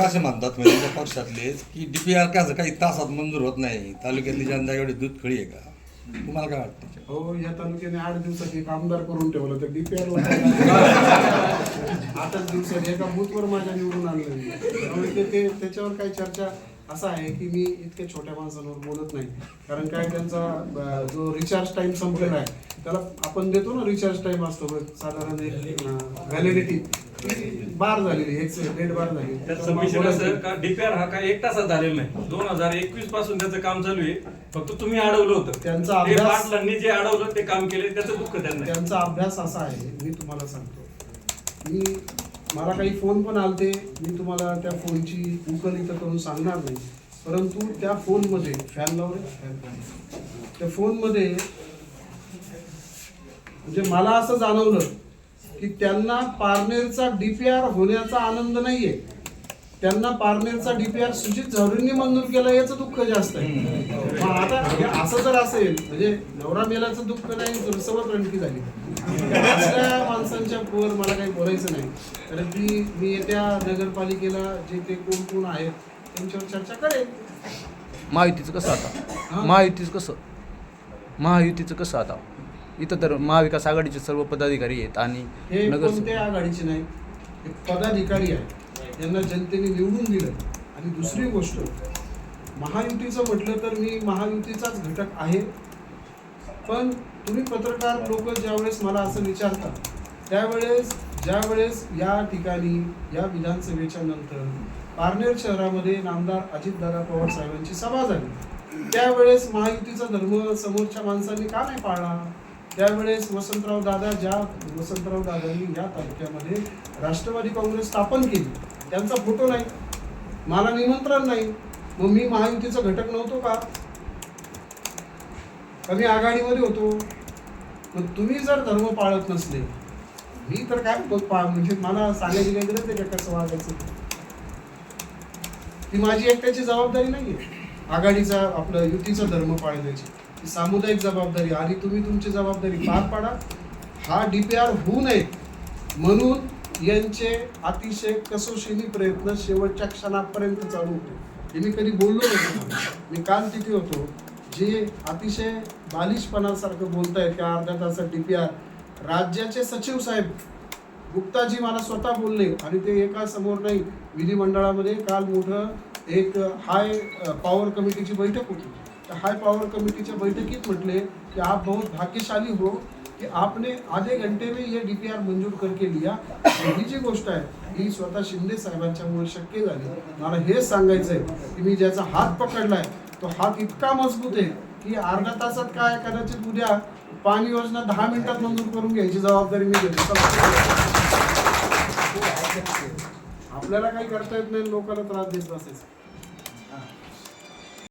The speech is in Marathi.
असे म्हणतात म्हणजे त्या पक्षातलेच की डीपीआर कसं काही तासात मंजूर होत नाही, तालुक्यातली जनता एवढी दूध खळी आहे का? तुम्हाला काय वाटतं? हो, या तालुक्याने 8 दिवसात एक आमदार करून ठेवलं तर डीपीआरला 8च दिवसात एका बूथवर माझ्या निवडून आणलं. त्यामुळे ते त्याच्यावर काही चर्चा असं आहे की मी इतक्या छोट्या माणसांवर बोलत नाही, कारण काय त्यांचा जो रिचार्ज टाइम संपलेला आहे त्याला आपण देतो ना, रिचार्ज टाइम असतो साधारण एक व्हॅलिडिटी बार झालेली, 1.5 बार झाली. त्याचं मिशन असं का डीपीआर हा काय 1 तासात झालेला नाही, 2021 पासून त्याचं काम चालू आहे. फक्त तुम्ही अडवलं होतं, त्यांचा अभ्यास, पाटलांनी जे अडवलं ते काम केले त्याचं दुःख त्यांना. त्यांचा अभ्यास असा आहे, मी तुम्हाला सांगतो. मला काही फोन पण आलते, मी तुम्हाला त्या फोनची उकल इथं करून सांगणार नाही, परंतु त्या फोनमध्ये फॅन लावले, त्या फोनमध्ये म्हणजे मला असं जाणवलं की त्यांना पारनेरचा डीपीआर होण्याचा आनंद नाहीये, त्यांना पारनेरचा डीपीआर सुजित झावरेंनी मंजूर केला याचं दुःख जास्त आहे. मग आता असं जर असेल म्हणजे नवरा मेल्याचं दुःख नाही तर सवत रणकी झाली, असल्या माणसांच्या वर मला काही बोलायचं नाही. तर मी येत्या नगरपालिकेला जे ते कोण कोण आहेत त्यांच्यावर चर्चा करेन. महायुतीचं कसं आता इथं तर महाविकास आघाडीचे सर्व पदाधिकारी आहेत आणि हे कोणत्या आघाडीचे नाही, हे पदाधिकारी आहेत, यांना जनतेने निवडून दिलं. आणि दुसरी गोष्ट, महायुतीचं म्हटलं तर मी महायुतीचाच घटक आहे, पण तुम्ही पत्रकार लोक ज्यावेळेस मला असं विचारतात ज्यावेळेस या ठिकाणी या विधानसभेच्या नंतर पारनेर शहरामध्ये नामदार अजितदादा पवार साहेबांची सभा झाली, त्यावेळेस महायुतीचा धर्म समोरच्या माणसांनी का नाही पाळला? त्यावेळेस वसंतराव दादांनी या तालुक्यामध्ये राष्ट्रवादी काँग्रेस स्थापन केली, त्यांचा फोटो नाही, मला निमंत्रण नाही, मग मी महायुतीचा घटक नव्हतो का? मी आघाडीमध्ये होतो. मग तुम्ही जर धर्म पाळत नसले, मी तर काय म्हणजे मला सांगायची काही गरज आहे कसं वागायचं? ती माझी एकट्याची जबाबदारी नाहीये, आघाडीचा आपलं युतीचा धर्म पाळण्याची ही सामुदायिक जबाबदारी, आणि तुम्ही तुमची जबाबदारी पार पाडा. हा डीपीआर होऊ नये म्हणून यांचे अतिशय कसोशीने प्रयत्न शेवटच्या क्षणापर्यंत चालू होते. हे मी कधी बोललो नाही, मी काल तिथे होतो. जे अतिशय बालिशपणासारखं बोलतायत की अर्ध्या तासात डीपीआर, राज्याचे सचिव साहेब गुप्ताजी मला स्वतः बोलले, आणि ते एका समोर नाही, विधिमंडळामध्ये काल मोठं एक हाय पॉवर कमिटीची बैठक होती. त्या हाय पॉवर कमिटीच्या बैठकीत म्हटले की आप बहुत भाग्यशाली हो कि आपने आधे घंटे में ये डीपीआर मंजूर करके लिया. ही जी गोष्ट आहे ही स्वतः शिंदे साहेबांच्यामुळे शक्य झाली. मला हे सांगायचं आहे की मी ज्याचा हात पकडलाय तो हात इतका मजबूत आहे की अर्ध्या तासात काय, कदाचित उद्या पाणी योजना 10 मिनिटात मंजूर करून घ्यायची जबाबदारी मी घेतो. आपल्याला काही करता येत नाही, लोकांना त्रास देत बसायचं.